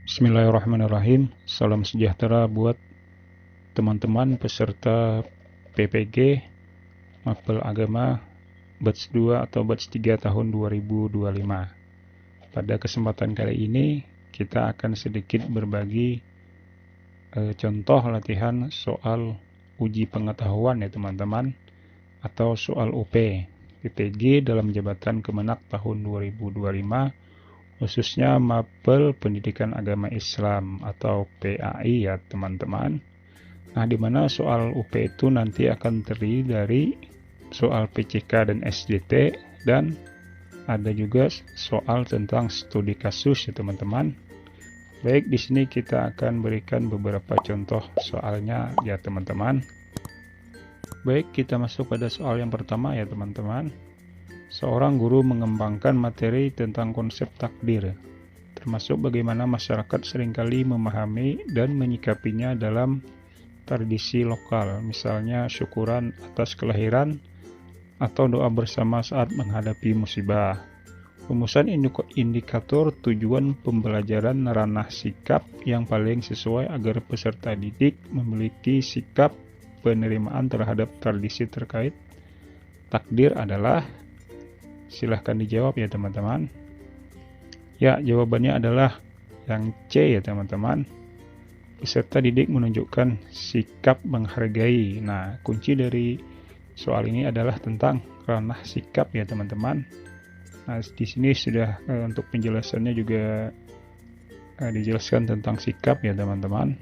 Bismillahirrahmanirrahim. Salam sejahtera buat teman-teman peserta PPG Mapel Agama Batch 2 atau Batch 3 tahun 2025. Pada kesempatan kali ini kita akan sedikit berbagi contoh latihan soal uji pengetahuan ya teman-teman, atau soal UP PPG dalam Jabatan Kemenak tahun 2025, khususnya Mapel Pendidikan Agama Islam atau PAI ya teman-teman. Nah, di mana soal UP itu nanti akan terdiri dari soal PCK dan SDT, dan ada juga soal tentang studi kasus ya teman-teman. Baik, di sini kita akan berikan beberapa contoh soalnya ya teman-teman. Baik, kita masuk pada soal yang pertama ya teman-teman. Seorang guru mengembangkan materi tentang konsep takdir, termasuk bagaimana masyarakat seringkali memahami dan menyikapinya dalam tradisi lokal, misalnya syukuran atas kelahiran atau doa bersama saat menghadapi musibah. Rumusan indikator tujuan pembelajaran ranah sikap yang paling sesuai agar peserta didik memiliki sikap penerimaan terhadap tradisi terkait takdir adalah, silahkan dijawab ya teman-teman. Ya, jawabannya adalah yang C ya teman-teman. Peserta didik menunjukkan sikap menghargai. Nah, kunci dari soal ini adalah tentang ranah sikap ya teman-teman. Nah, di sini sudah untuk penjelasannya juga dijelaskan tentang sikap ya teman-teman.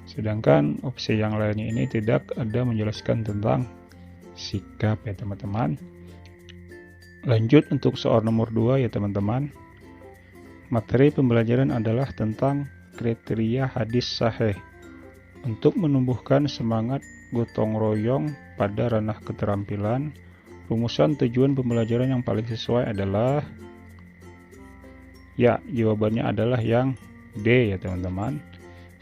Sedangkan opsi yang lainnya ini tidak ada menjelaskan tentang sikap ya teman-teman. Lanjut untuk soal nomor 2 ya teman-teman. Materi pembelajaran adalah tentang kriteria hadis sahih untuk menumbuhkan semangat gotong royong pada ranah keterampilan. Rumusan tujuan pembelajaran yang paling sesuai adalah, ya, jawabannya adalah yang D ya teman-teman.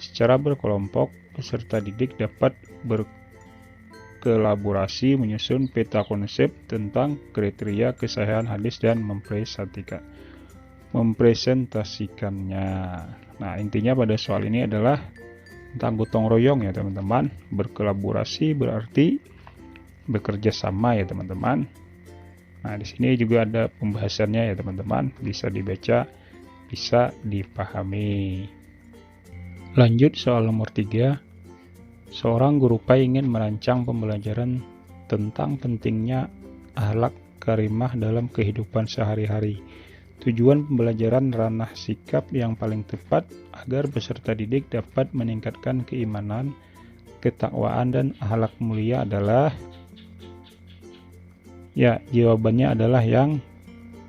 Secara berkelompok, peserta didik dapat berkolaborasi menyusun peta konsep tentang kriteria kesahihan hadis dan mempresentasikannya. Nah, intinya pada soal ini adalah tentang gotong royong ya teman-teman. Berkolaborasi berarti bekerja sama ya teman-teman. Nah, di sini juga ada pembahasannya ya teman-teman, bisa dibaca, bisa dipahami. Lanjut soal nomor 3. Seorang guru PAI ingin merancang pembelajaran tentang pentingnya akhlak karimah dalam kehidupan sehari-hari. Tujuan pembelajaran ranah sikap yang paling tepat agar peserta didik dapat meningkatkan keimanan, ketakwaan, dan akhlak mulia adalah, ya, jawabannya adalah yang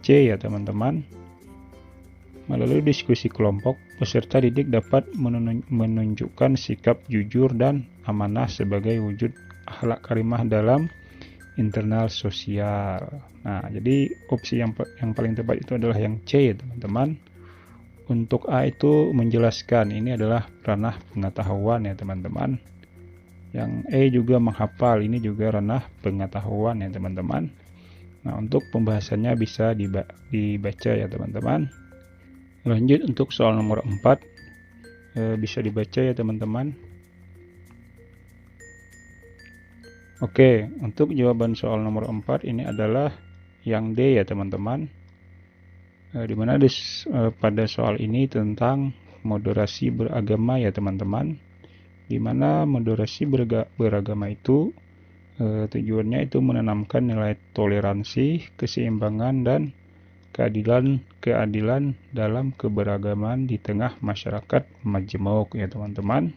C ya teman-teman. Melalui diskusi kelompok, peserta didik dapat menunjukkan sikap jujur dan amanah sebagai wujud akhlak karimah dalam internal sosial. Nah, jadi opsi yang paling tepat itu adalah yang C ya teman-teman. Untuk A itu menjelaskan, ini adalah ranah pengetahuan ya teman-teman. Yang E juga menghafal, ini juga ranah pengetahuan ya teman-teman. Nah, untuk pembahasannya bisa dibaca ya teman-teman. Lanjut untuk soal nomor 4, bisa dibaca ya teman-teman. Oke, untuk jawaban soal nomor 4 ini adalah yang D ya teman-teman. Dimana pada soal ini tentang moderasi beragama ya teman-teman. Dimana moderasi beragama itu tujuannya itu menanamkan nilai toleransi, keseimbangan, dan keadilan dalam keberagaman di tengah masyarakat majemuk ya teman-teman.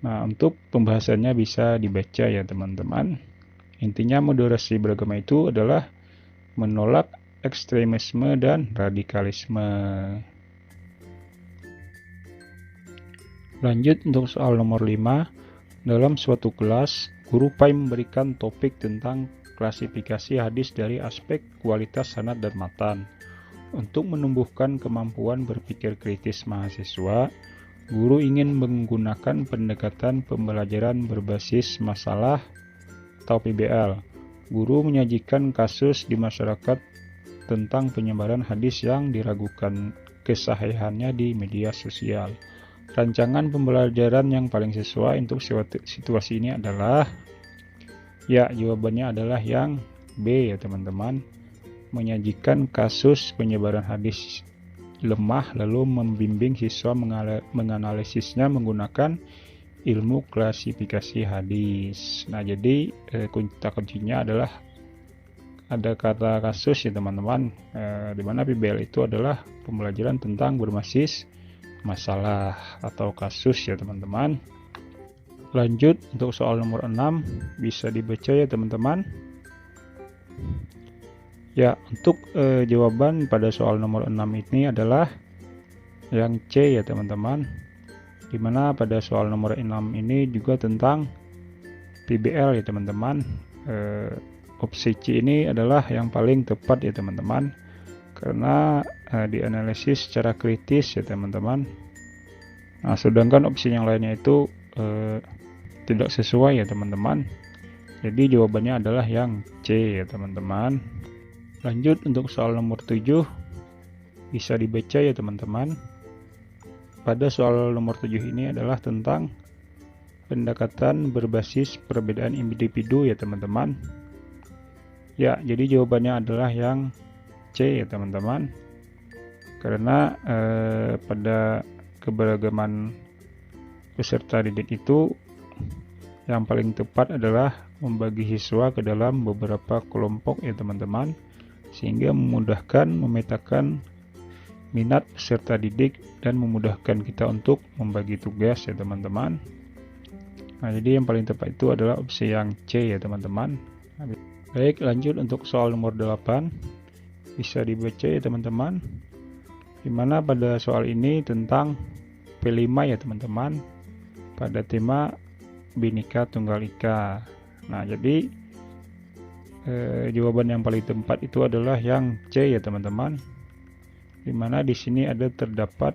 Nah, untuk pembahasannya bisa dibaca ya teman-teman. Intinya moderasi beragama itu adalah menolak ekstremisme dan radikalisme. Lanjut untuk soal nomor 5. Dalam suatu kelas, guru PAI memberikan topik tentang klasifikasi hadis dari aspek kualitas sanad dan matan. Untuk menumbuhkan kemampuan berpikir kritis mahasiswa, guru ingin menggunakan pendekatan pembelajaran berbasis masalah atau PBL. Guru menyajikan kasus di masyarakat tentang penyebaran hadis yang diragukan kesahihannya di media sosial. Rancangan pembelajaran yang paling sesuai untuk situasi ini adalah, ya, jawabannya adalah yang B ya teman-teman. Menyajikan kasus penyebaran hadis lemah lalu membimbing siswa menganalisisnya menggunakan ilmu klasifikasi hadis. Nah, jadi kata kuncinya adalah ada kata kasus ya teman-teman, di mana PBL itu adalah pembelajaran tentang berbasis masalah atau kasus ya teman-teman. Lanjut untuk soal nomor 6, bisa dibaca ya teman-teman. Ya, untuk jawaban pada soal nomor 6 ini adalah yang C ya teman-teman. Dimana pada soal nomor 6 ini juga tentang PBL ya teman-teman. Opsi C ini adalah yang paling tepat ya teman-teman, karena dianalisis secara kritis ya teman-teman. Nah, sedangkan opsi yang lainnya itu tidak sesuai ya teman-teman. Jadi jawabannya adalah yang C ya teman-teman. Lanjut untuk soal nomor 7, bisa dibaca ya teman-teman. Pada soal nomor 7 ini adalah tentang pendekatan berbasis perbedaan individu ya teman-teman. Ya, jadi jawabannya adalah yang C ya teman-teman. Karena pada keberagaman peserta didik itu yang paling tepat adalah membagi siswa ke dalam beberapa kelompok ya teman-teman, sehingga memudahkan memetakan minat peserta didik dan memudahkan kita untuk membagi tugas ya teman-teman. Nah, jadi yang paling tepat itu adalah opsi yang C ya teman-teman. Baik, lanjut untuk soal nomor 8, bisa dibaca ya teman-teman. Dimana pada soal ini tentang P5 ya teman-teman, pada tema Bhinneka Tunggal Ika. Nah, jadi jawaban yang paling tepat itu adalah yang C ya teman-teman. Dimana di sini ada terdapat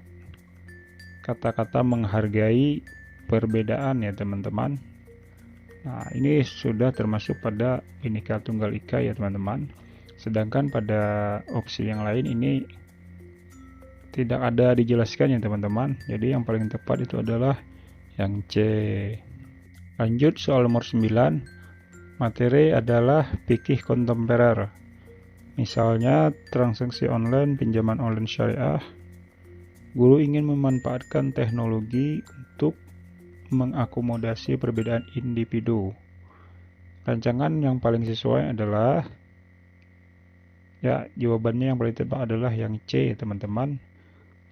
kata-kata menghargai perbedaan ya teman-teman. Nah, ini sudah termasuk pada Bhinneka Tunggal Ika ya teman-teman. Sedangkan pada opsi yang lain ini tidak ada dijelaskan ya teman-teman. Jadi yang paling tepat itu adalah yang C. Lanjut soal nomor 9. Materi adalah fikih kontemporer. Misalnya transaksi online, pinjaman online syariah. Guru ingin memanfaatkan teknologi untuk mengakomodasi perbedaan individu. Rancangan yang paling sesuai adalah, ya, jawabannya yang paling tepat adalah yang C teman-teman.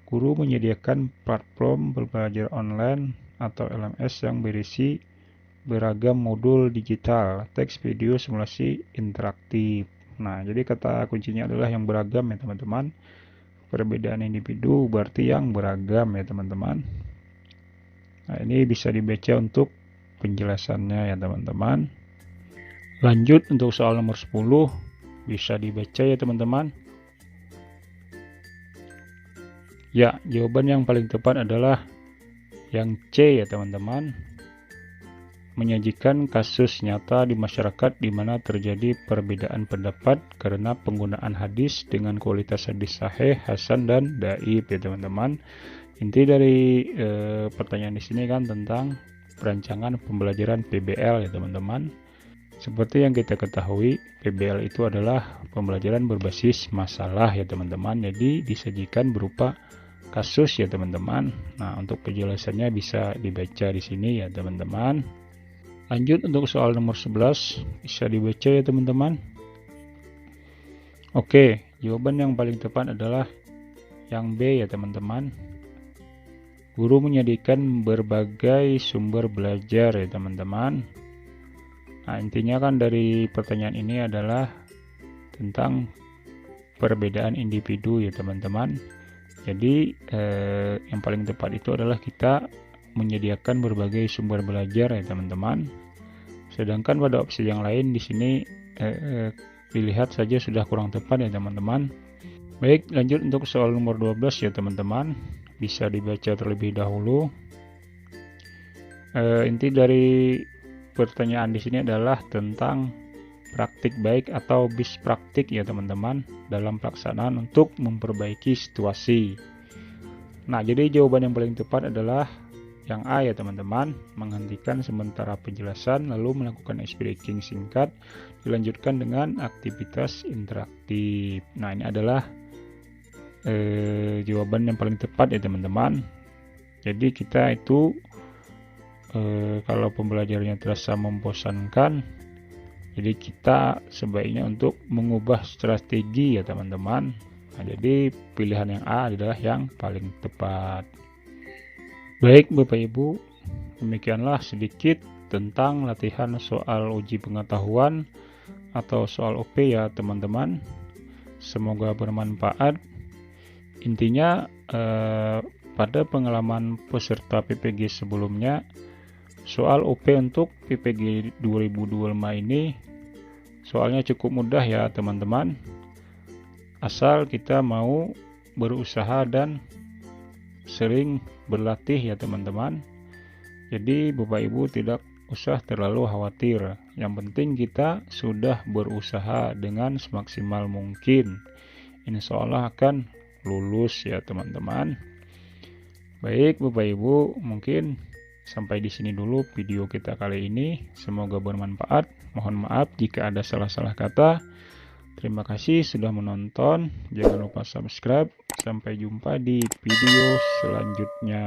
Guru menyediakan platform belajar online atau LMS yang berisi beragam modul digital, teks, video, simulasi interaktif. Nah, jadi kata kuncinya adalah yang beragam ya teman-teman. Perbedaan individu berarti yang beragam ya teman-teman. Nah, ini bisa dibaca untuk penjelasannya ya teman-teman. Lanjut untuk soal nomor 10, bisa dibaca ya teman-teman. Ya, jawaban yang paling tepat adalah yang C ya teman-teman. Menyajikan kasus nyata di masyarakat di mana terjadi perbedaan pendapat karena penggunaan hadis dengan kualitas hadis sahih, hasan, dan dhaif ya teman-teman. Inti dari pertanyaan di sini kan tentang perancangan pembelajaran PBL ya teman-teman. Seperti yang kita ketahui, PBL itu adalah pembelajaran berbasis masalah ya teman-teman. Jadi disajikan berupa kasus ya teman-teman. Nah, untuk penjelasannya bisa dibaca di sini ya teman-teman. Lanjut untuk soal nomor 11, bisa dibaca ya teman-teman. Oke, jawaban yang paling tepat adalah yang B ya teman-teman. Guru menyediakan berbagai sumber belajar ya teman-teman. Nah, intinya kan dari pertanyaan ini adalah tentang perbedaan individu ya teman-teman. Jadi yang paling tepat itu adalah kita menyediakan berbagai sumber belajar ya teman-teman. Sedangkan pada opsi yang lain di sini dilihat saja sudah kurang tepat ya teman-teman. Baik, lanjut untuk soal nomor 12 ya teman-teman. Bisa dibaca terlebih dahulu. Inti dari pertanyaan di sini adalah tentang praktik baik atau best praktik ya teman-teman dalam pelaksanaan untuk memperbaiki situasi. Nah, jadi jawaban yang paling tepat adalah yang A ya teman-teman, menghentikan sementara penjelasan lalu melakukan ice breaking singkat, dilanjutkan dengan aktivitas interaktif. Nah, ini adalah jawaban yang paling tepat ya teman-teman. Jadi kita itu kalau pembelajarannya terasa membosankan, jadi kita sebaiknya untuk mengubah strategi ya teman-teman. Nah, jadi pilihan yang A adalah yang paling tepat. Baik Bapak Ibu, demikianlah sedikit tentang latihan soal uji pengetahuan atau soal OP ya teman-teman. Semoga bermanfaat. Intinya pada pengalaman peserta PPG sebelumnya, soal OP untuk PPG 2025 ini soalnya cukup mudah ya teman-teman. Asal kita mau berusaha dan sering berlatih ya teman-teman. Jadi Bapak Ibu tidak usah terlalu khawatir. Yang penting kita sudah berusaha dengan semaksimal mungkin. Insya Allah akan lulus ya teman-teman. Baik Bapak Ibu, mungkin sampai di sini dulu video kita kali ini. Semoga bermanfaat. Mohon maaf jika ada salah-salah kata. Terima kasih sudah menonton. Jangan lupa subscribe. Sampai jumpa di video selanjutnya.